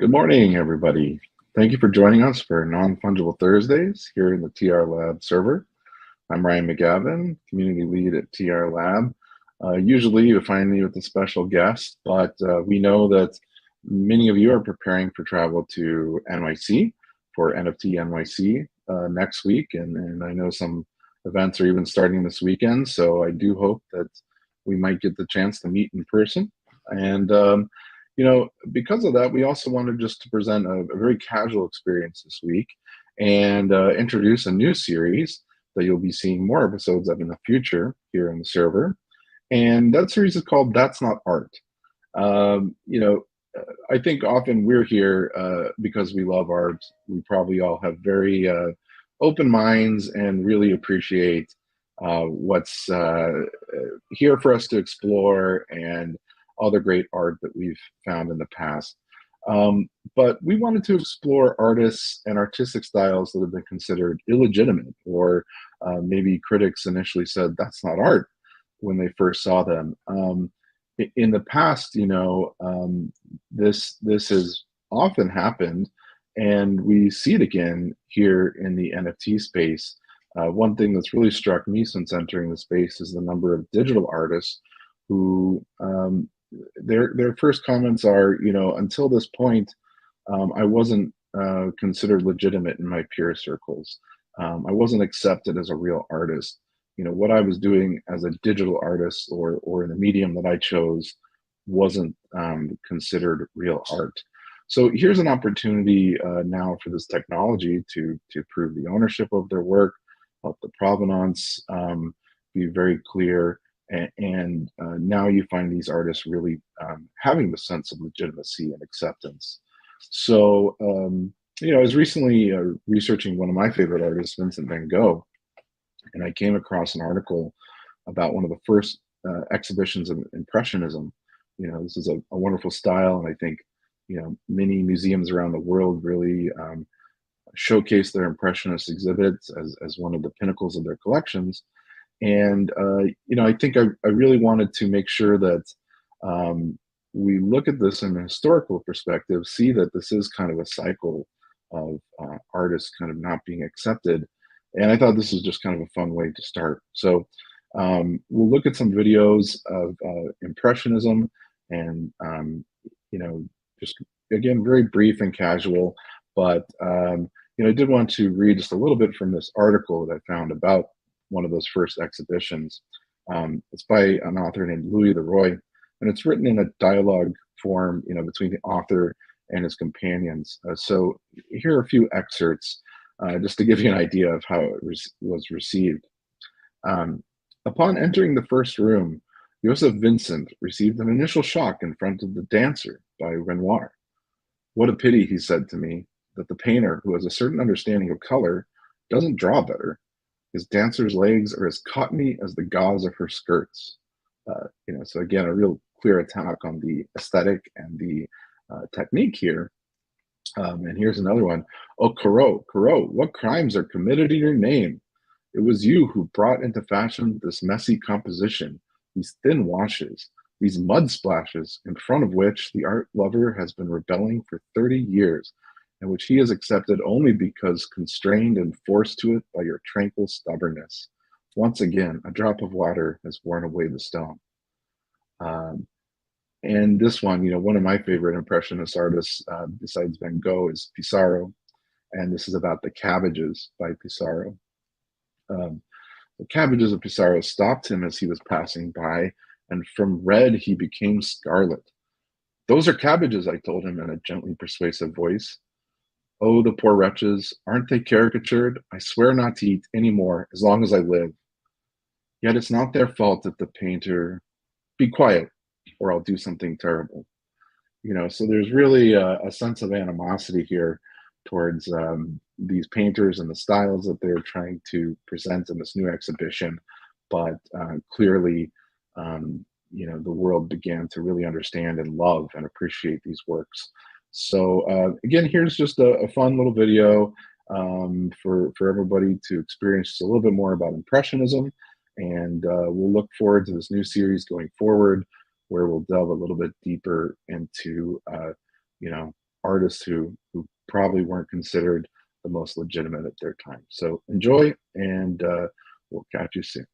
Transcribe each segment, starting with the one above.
Good morning, everybody. Thank you for joining us for Non-Fungible Thursdays here in the TR Lab server. I'm Ryan McGavin, Community Lead at TR Lab. Usually you find me with a special guest, but we know that many of you are preparing for travel to NYC for NFT NYC next week, and I know some events are even starting this weekend, so I do hope that we might get the chance to meet in person. And because of that, we also wanted just to present a very casual experience this week and introduce a new series that you'll be seeing more episodes of in the future here in the server. And that series is called That's Not Art. Um, you know, I think often we're here because we love art. We probably all have very open minds and really appreciate what's here for us to explore and all the great art that we've found in the past. But we wanted to explore artists and artistic styles that have been considered illegitimate, or maybe critics initially said that's not art when they first saw them. In the past, this has often happened, and we see it again here in the NFT space. One thing that's really struck me since entering the space is the number of digital artists who their first comments are, until this point, I wasn't considered legitimate in my peer circles. I wasn't accepted as a real artist. What I was doing as a digital artist or in the medium that I chose wasn't considered real art. So here's an opportunity now for this technology to prove the ownership of their work, help the provenance be very clear, and now you find these artists really having the sense of legitimacy and acceptance. So, I was recently researching one of my favorite artists, Vincent van Gogh, and I came across an article about one of the first exhibitions of Impressionism. This is a wonderful style, and I think many museums around the world really showcase their Impressionist exhibits as one of the pinnacles of their collections. And I think I really wanted to make sure that we look at this in a historical perspective, see that this is kind of a cycle of artists kind of not being accepted. And I thought this was just kind of a fun way to start. So we'll look at some videos of Impressionism and, just again, very brief and casual. But, I did want to read just a little bit from this article that I found about one of those first exhibitions. It's by an author named Louis Leroy, and it's written in a dialogue form, between the author and his companions. So here are a few excerpts just to give you an idea of how it was received. Upon entering the first room, Joseph Vincent received an initial shock in front of The Dancer by Renoir. What a pity, he said to me, that the painter, who has a certain understanding of color, doesn't draw better. His dancer's legs are as cottony as the gauze of her skirts. So again, a real clear attack on the aesthetic and the technique here. And here's another one. Oh, Corot, what crimes are committed in your name? It was you who brought into fashion this messy composition, these thin washes, these mud splashes in front of which the art lover has been rebelling for 30 years, and which he has accepted only because constrained and forced to it by your tranquil stubbornness. Once again, a drop of water has worn away the stone. And this one, one of my favorite Impressionist artists, besides Van Gogh, is Pissarro. And this is about the cabbages by Pissarro. The cabbages of Pissarro stopped him as he was passing by, and from red he became scarlet. Those are cabbages, I told him in a gently persuasive voice. Oh, the poor wretches, aren't they caricatured? I swear not to eat any more as long as I live. Yet it's not their fault that the painter... Be quiet, or I'll do something terrible. So there's really a sense of animosity here towards these painters and the styles that they're trying to present in this new exhibition. But clearly, the world began to really understand and love and appreciate these works. So again, here's just a fun little video for everybody to experience just a little bit more about Impressionism. And we'll look forward to this new series going forward, where we'll delve a little bit deeper into, artists who probably weren't considered the most legitimate at their time. So enjoy, and we'll catch you soon.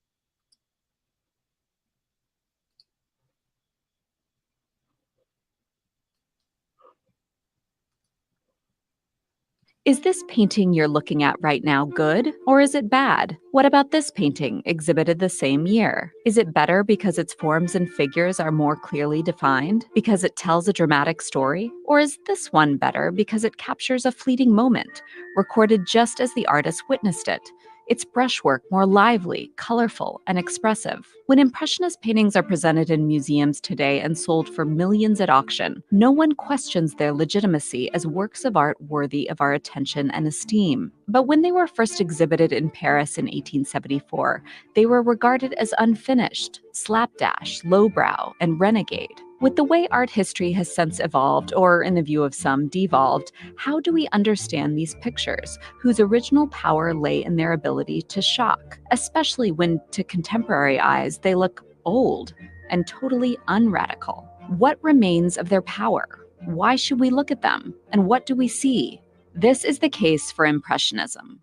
Is this painting you're looking at right now good, or is it bad? What about this painting, exhibited the same year? Is it better because its forms and figures are more clearly defined, because it tells a dramatic story? Or is this one better because it captures a fleeting moment, recorded just as the artist witnessed it? Its brushwork more lively, colorful, and expressive. When Impressionist paintings are presented in museums today and sold for millions at auction, no one questions their legitimacy as works of art worthy of our attention and esteem. But when they were first exhibited in Paris in 1874, they were regarded as unfinished, slapdash, lowbrow, and renegade. With the way art history has since evolved, or in the view of some, devolved, how do we understand these pictures, whose original power lay in their ability to shock, especially when, to contemporary eyes, they look old and totally unradical? What remains of their power? Why should we look at them? And what do we see? This is the case for Impressionism.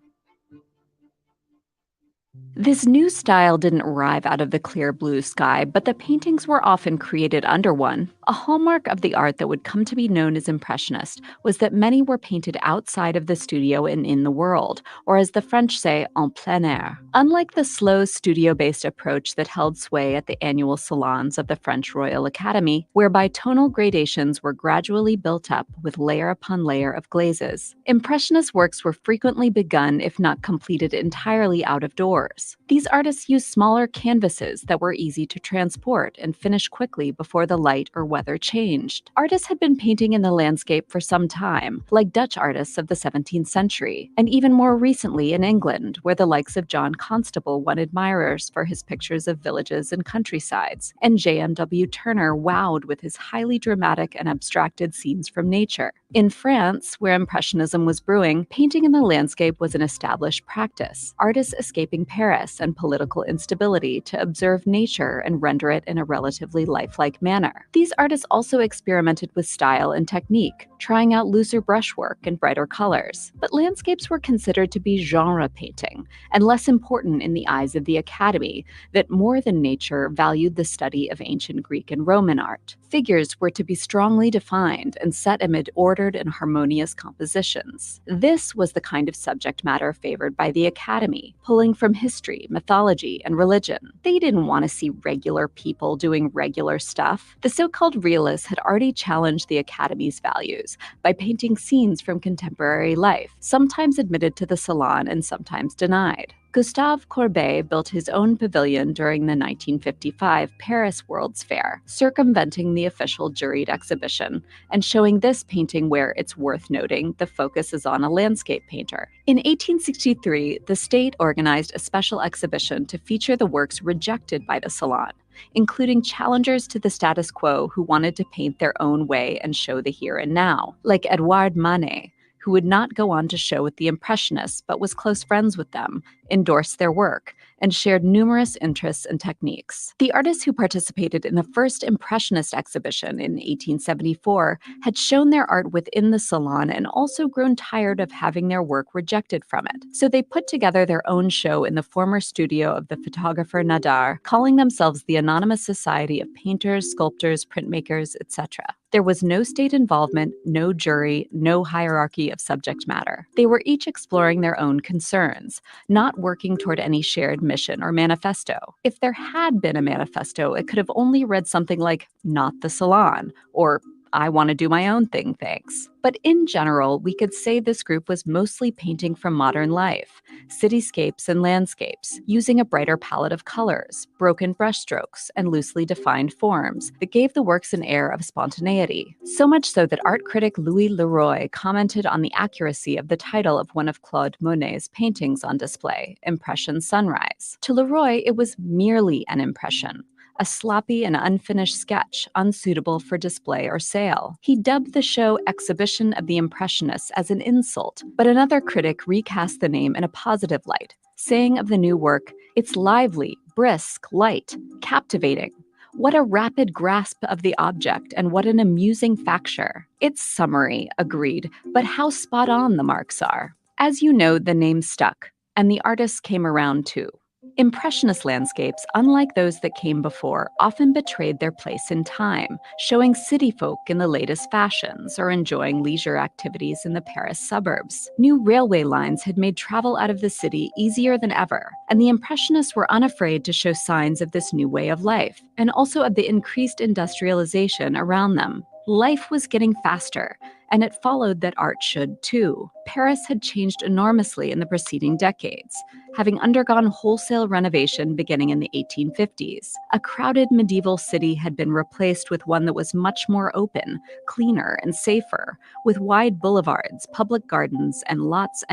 This new style didn't arrive out of the clear blue sky, but the paintings were often created under one. A hallmark of the art that would come to be known as Impressionist was that many were painted outside of the studio and in the world, or as the French say, en plein air. Unlike the slow studio-based approach that held sway at the annual salons of the French Royal Academy, whereby tonal gradations were gradually built up with layer upon layer of glazes, Impressionist works were frequently begun, if not completed entirely out of doors. These artists used smaller canvases that were easy to transport and finish quickly before the light or weather changed. Artists had been painting in the landscape for some time, like Dutch artists of the 17th century, and even more recently in England, where the likes of John Constable won admirers for his pictures of villages and countrysides, and J.M.W. Turner wowed with his highly dramatic and abstracted scenes from nature. In France, where Impressionism was brewing, painting in the landscape was an established practice, artists escaping Paris and political instability to observe nature and render it in a relatively lifelike manner. These artists also experimented with style and technique, trying out looser brushwork and brighter colors. But landscapes were considered to be genre painting, and less important in the eyes of the Academy, that more than nature valued the study of ancient Greek and Roman art. Figures were to be strongly defined and set amid ordered and harmonious compositions. This was the kind of subject matter favored by the Academy, pulling from history, mythology, and religion. They didn't want to see regular people doing regular stuff. The so-called realists had already challenged the Academy's values by painting scenes from contemporary life, sometimes admitted to the Salon and sometimes denied. Gustav Corbei built his own pavilion during the 1955 Paris World's Fair, circumventing the official juried exhibition, and showing this painting where, it's worth noting, the focus is on a landscape painter. In 1863, the state organized a special exhibition to feature the works rejected by the Salon, including challengers to the status quo who wanted to paint their own way and show the here and now, like Edouard Manet, who would not go on to show with the Impressionists but was close friends with them, endorsed their work, and shared numerous interests and techniques. The artists who participated in the first Impressionist exhibition in 1874 had shown their art within the Salon and also grown tired of having their work rejected from it. So they put together their own show in the former studio of the photographer Nadar, calling themselves the Anonymous Society of Painters, Sculptors, Printmakers, etc. There was no state involvement, no jury, no hierarchy of subject matter. They were each exploring their own concerns, not working toward any shared mission or manifesto. If there had been a manifesto, it could have only read something like, "Not the Salon," or "I want to do my own thing, thanks." But in general, we could say this group was mostly painting from modern life, cityscapes and landscapes, using a brighter palette of colors, broken brushstrokes, and loosely defined forms that gave the works an air of spontaneity. So much so that art critic Louis Leroy commented on the accuracy of the title of one of Claude Monet's paintings on display, Impression Sunrise. To Leroy, it was merely an impression, a sloppy and unfinished sketch unsuitable for display or sale. He dubbed the show Exhibition of the Impressionists as an insult, but another critic recast the name in a positive light, saying of the new work, "It's lively, brisk, light, captivating. What a rapid grasp of the object, and what an amusing facture. It's summary, agreed, but how spot on the marks are. As you know, the name stuck, and the artists came around too. Impressionist landscapes, unlike those that came before, often betrayed their place in time, showing city folk in the latest fashions or enjoying leisure activities in the Paris suburbs. New railway lines had made travel out of the city easier than ever, and the Impressionists were unafraid to show signs of this new way of life, and also of the increased industrialization around them. Life was getting faster, and it followed that art should too. Paris had changed enormously in the preceding decades, having undergone wholesale renovation beginning in the 1850s. A crowded medieval city had been replaced with one that was much more open, cleaner, and safer, with wide boulevards, public gardens, and lots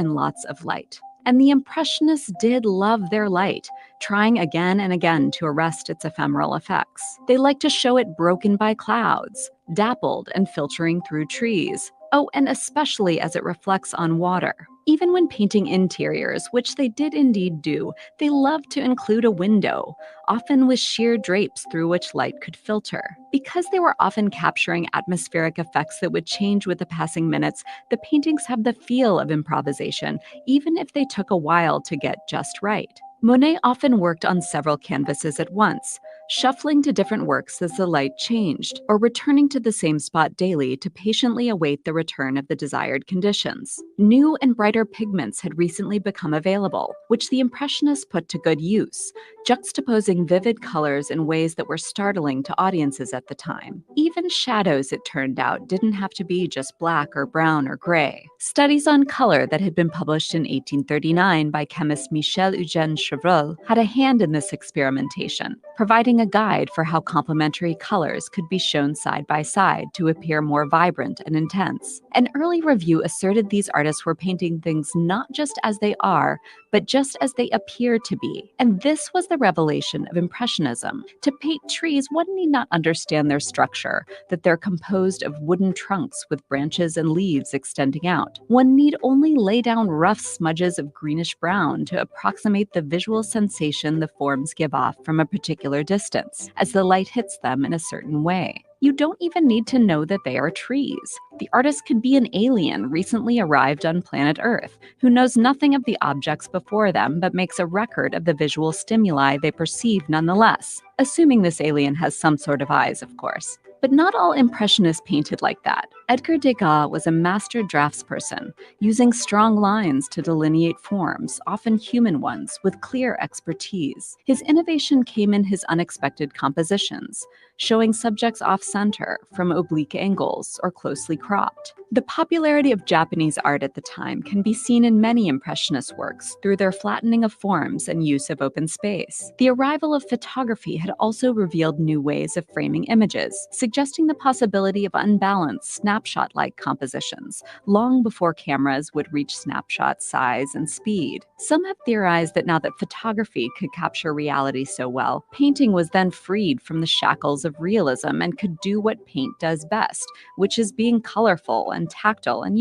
of light. And the Impressionists did love their light, trying again and again to arrest its ephemeral effects. They liked to show it broken by clouds, dappled and filtering through trees. Oh, and especially as it reflects on water. Even when painting interiors, which they did indeed do, they loved to include a window, often with sheer drapes through which light could filter. Because they were often capturing atmospheric effects that would change with the passing minutes, the paintings have the feel of improvisation, even if they took a while to get just right. Monet often worked on several canvases at once, shuffling to different works as the light changed, or returning to the same spot daily to patiently await the return of the desired conditions. New and brighter pigments had recently become available, which the Impressionists put to good use, juxtaposing vivid colors in ways that were startling to audiences at the time. Even shadows, it turned out, didn't have to be just black or brown or gray. Studies on color that had been published in 1839 by chemist Michel-Eugène Chevreul had a hand in this experimentation, providing a guide for how complementary colors could be shown side by side to appear more vibrant and intense. An early review asserted these artists were painting things not just as they are, but just as they appear to be. And this was the revelation of Impressionism. To paint trees, one need not understand their structure, that they're composed of wooden trunks with branches and leaves extending out. One need only lay down rough smudges of greenish brown to approximate the visual sensation the forms give off from a particular distance, as the light hits them in a certain way. You don't even need to know that they are trees. The artist could be an alien recently arrived on planet Earth, who knows nothing of the objects before them but makes a record of the visual stimuli they perceive nonetheless, assuming this alien has some sort of eyes, of course. But not all Impressionists painted like that. Edgar Degas was a master draftsperson, using strong lines to delineate forms, often human ones, with clear expertise. His innovation came in his unexpected compositions, showing subjects off-center, from oblique angles, or closely cropped. The popularity of Japanese art at the time can be seen in many Impressionist works through their flattening of forms and use of open space. The arrival of photography had also revealed new ways of framing images, suggesting the possibility of unbalanced, snapshot-like compositions, long before cameras would reach snapshot size and speed. Some have theorized that now that photography could capture reality so well, painting was then freed from the shackles of realism and could do what paint does best, which is being colorful and tactile and,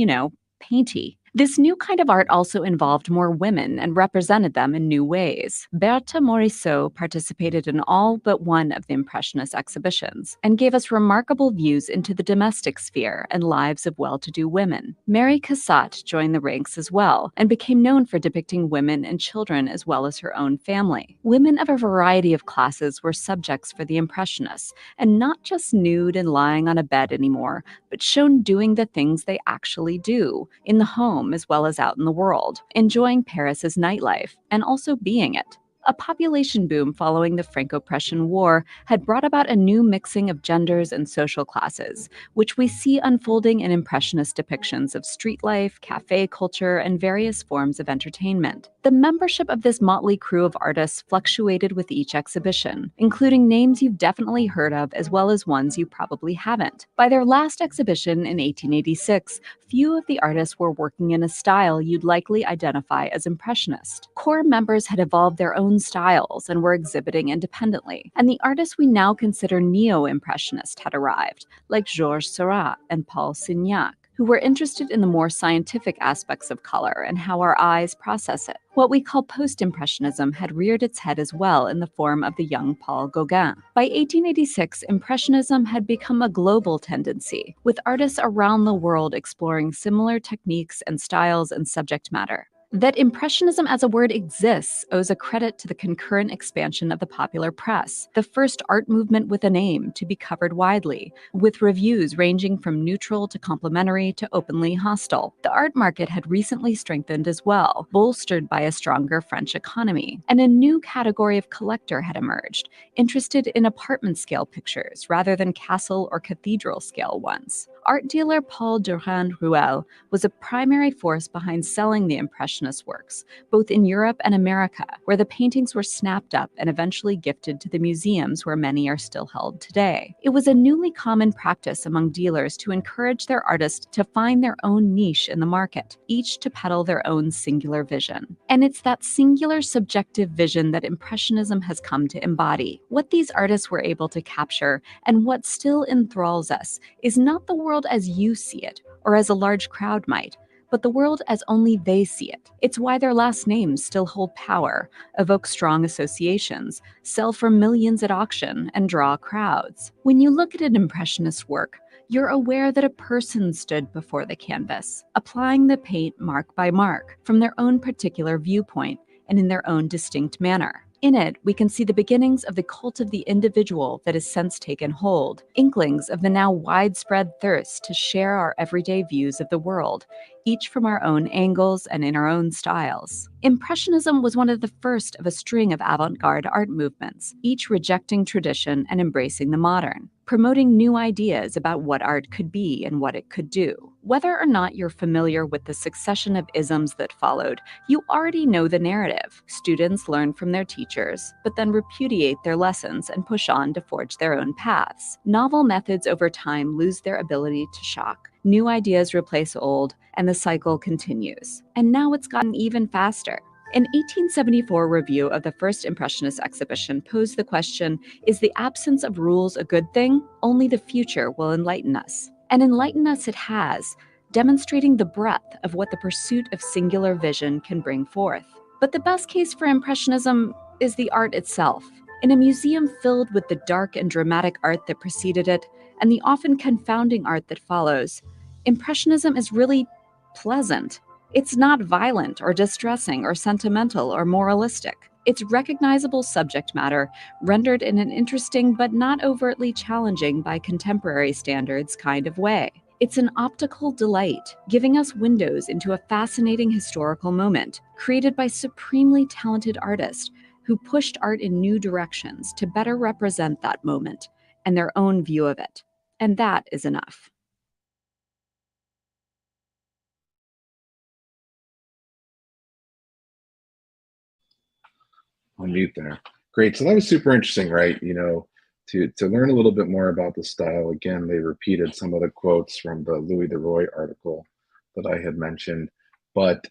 painty. This new kind of art also involved more women and represented them in new ways. Berthe Morisot participated in all but one of the Impressionist exhibitions and gave us remarkable views into the domestic sphere and lives of well-to-do women. Mary Cassatt joined the ranks as well and became known for depicting women and children as well as her own family. Women of a variety of classes were subjects for the Impressionists, and not just nude and lying on a bed anymore, but shown doing the things they actually do, in the home as well as out in the world, enjoying Paris's nightlife, and also being it. A population boom following the Franco-Prussian War had brought about a new mixing of genders and social classes, which we see unfolding in Impressionist depictions of street life, cafe culture, and various forms of entertainment. The membership of this motley crew of artists fluctuated with each exhibition, including names you've definitely heard of as well as ones you probably haven't. By their last exhibition in 1886, few of the artists were working in a style you'd likely identify as Impressionist. Core members had evolved their own styles and were exhibiting independently, and the artists we now consider neo-Impressionist had arrived, like Georges Seurat and Paul Signac, who were interested in the more scientific aspects of color and how our eyes process it. What we call post-Impressionism had reared its head as well in the form of the young Paul Gauguin. By 1886, Impressionism had become a global tendency, with artists around the world exploring similar techniques and styles and subject matter. That Impressionism as a word exists owes a credit to the concurrent expansion of the popular press, the first art movement with a name to be covered widely, with reviews ranging from neutral to complimentary to openly hostile. The art market had recently strengthened as well, bolstered by a stronger French economy, and a new category of collector had emerged, interested in apartment-scale pictures rather than castle or cathedral-scale ones. Art dealer Paul Durand-Ruel was a primary force behind selling the Impressionist works, both in Europe and America, where the paintings were snapped up and eventually gifted to the museums where many are still held today. It was a newly common practice among dealers to encourage their artists to find their own niche in the market, each to peddle their own singular vision. And it's that singular subjective vision that Impressionism has come to embody. What these artists were able to capture, and what still enthralls us, is not the world as you see it, or as a large crowd might, but the world as only they see it. It's why their last names still hold power, evoke strong associations, sell for millions at auction, and draw crowds. When you look at an Impressionist work, you're aware that a person stood before the canvas, applying the paint mark by mark, from their own particular viewpoint and in their own distinct manner. In it, we can see the beginnings of the cult of the individual that has since taken hold, inklings of the now widespread thirst to share our everyday views of the world, each from our own angles and in our own styles. Impressionism was one of the first of a string of avant-garde art movements, each rejecting tradition and embracing the modern, promoting new ideas about what art could be and what it could do. Whether or not you're familiar with the succession of isms that followed, you already know the narrative. Students learn from their teachers, but then repudiate their lessons and push on to forge their own paths. Novel methods over time lose their ability to shock. New ideas replace old, and the cycle continues. And now it's gotten even faster. An 1874 review of the first Impressionist exhibition posed the question, is the absence of rules a good thing? Only the future will enlighten us. And enlighten us it has, demonstrating the breadth of what the pursuit of singular vision can bring forth. But the best case for Impressionism is the art itself. In a museum filled with the dark and dramatic art that preceded it, and the often confounding art that follows, Impressionism is really pleasant. It's not violent or distressing or sentimental or moralistic. It's recognizable subject matter rendered in an interesting but not overtly challenging by contemporary standards kind of way. It's an optical delight, giving us windows into a fascinating historical moment, created by supremely talented artists who pushed art in new directions to better represent that moment and their own view of it. And that is enough. On mute there. Great. So that was super interesting, right? To learn a little bit more about the style. Again, they repeated some of the quotes from the Louis Leroy article that I had mentioned. But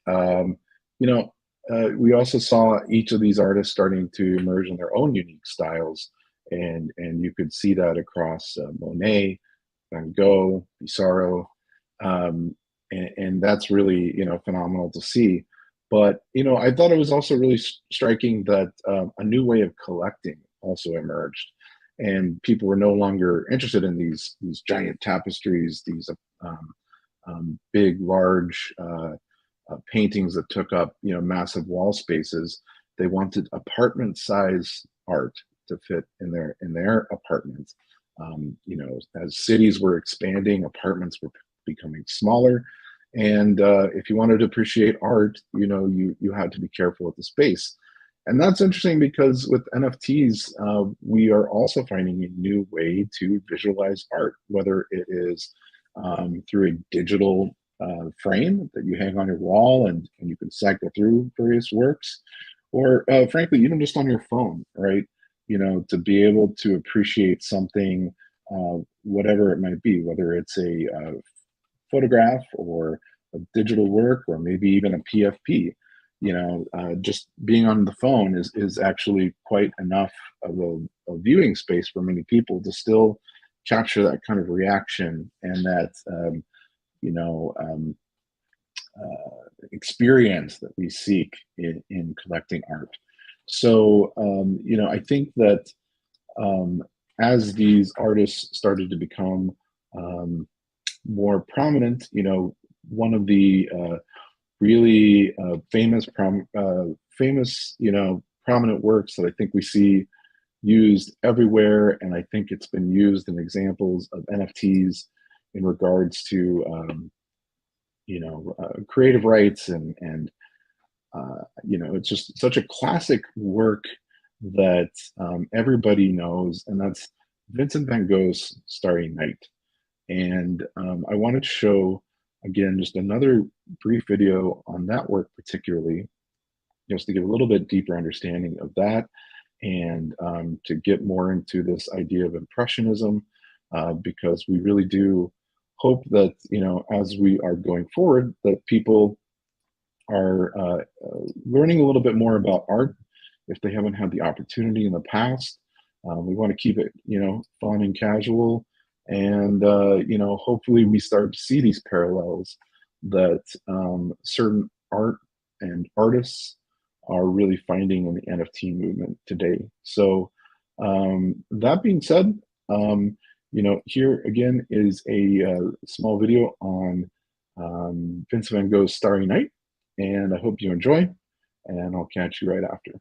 we also saw each of these artists starting to emerge in their own unique styles, and you could see that across Monet, Van Gogh, Pissarro, and that's really phenomenal to see. But I thought it was also really striking that a new way of collecting also emerged, and people were no longer interested in these giant tapestries, these big, large paintings that took up massive wall spaces. They wanted apartment-size art to fit in their apartments. As cities were expanding, apartments were becoming smaller, and if you wanted to appreciate art, you had to be careful with the space. And that's interesting because with NFTs, we are also finding a new way to visualize art, whether it is through a digital frame that you hang on your wall and you can cycle through various works, or frankly, even just on your phone, right? To be able to appreciate something, whatever it might be, whether it's a photograph or a digital work or maybe even a PFP. Just being on the phone is actually quite enough of a viewing space for many people to still capture that kind of reaction and that you know, experience that we seek in collecting art. So, I think that um, as these artists started to become um, more prominent, one of the really famous, prominent works that I think we see used everywhere, and I think it's been used in examples of NFTs in regards to creative rights and it's just such a classic work that everybody knows, and that's Vincent van Gogh's Starry Night. And I wanted to show again just another brief video on that work, particularly just to give a little bit deeper understanding of that, and to get more into this idea of Impressionism, because we really do hope that as we are going forward, that people are learning a little bit more about art if they haven't had the opportunity in the past. We want to keep it, fun and casual, and hopefully we start to see these parallels that certain art and artists are really finding in the NFT movement today. So that being said, here again is a small video on Vincent van Gogh's Starry Night, and I hope you enjoy, and I'll catch you right after.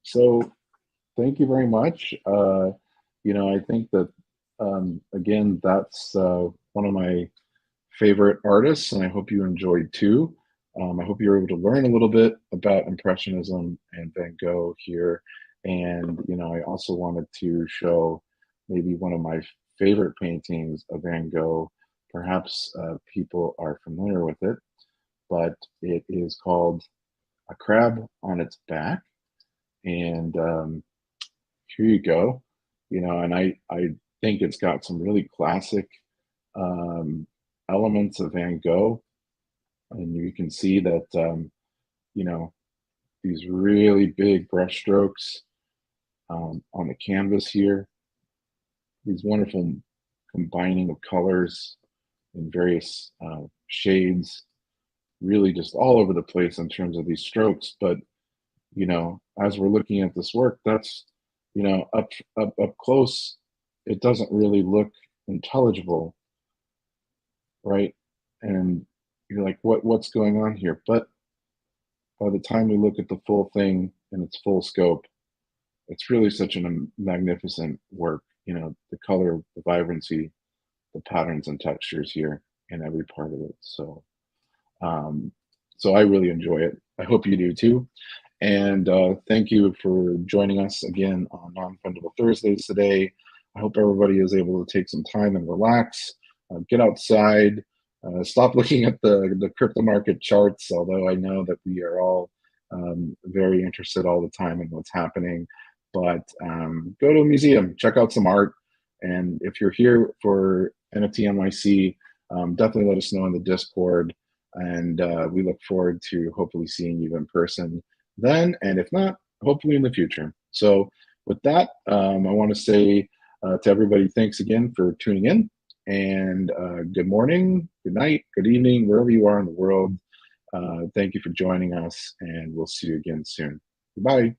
So thank you very much. I think that, again, that's one of my favorite artists, and I hope you enjoyed too. I hope you're able to learn a little bit about Impressionism and Van Gogh here. And, I also wanted to show maybe one of my favorite paintings of Van Gogh. Perhaps people are familiar with it, but it is called A Crab on Its Back. And here you go. And I think it's got some really classic um, elements of Van Gogh, and you can see that you know these really big brush strokes on the canvas here. These wonderful combining of colors in various shades, really just all over the place in terms of these strokes. But as we're looking at this work, that's up close, it doesn't really look intelligible, right? And you're like, what's going on here? But by the time we look at the full thing in its full scope, it's really such a magnificent work. The color, the vibrancy, the patterns and textures here in every part of it. Um, so I really enjoy it. I hope you do too. And thank you for joining us again on Non-Fungible Thursdays today. I hope everybody is able to take some time and relax, get outside, stop looking at the crypto market charts, although I know that we are all very interested all the time in what's happening. But go to a museum, check out some art. And if you're here for NFT NYC, definitely let us know in the Discord. And we look forward to hopefully seeing you in person then, and if not, hopefully in the future. So, with that, I want to say to everybody, thanks again for tuning in, and good morning, good night, good evening, wherever you are in the world. Thank you for joining us, and we'll see you again soon. Goodbye.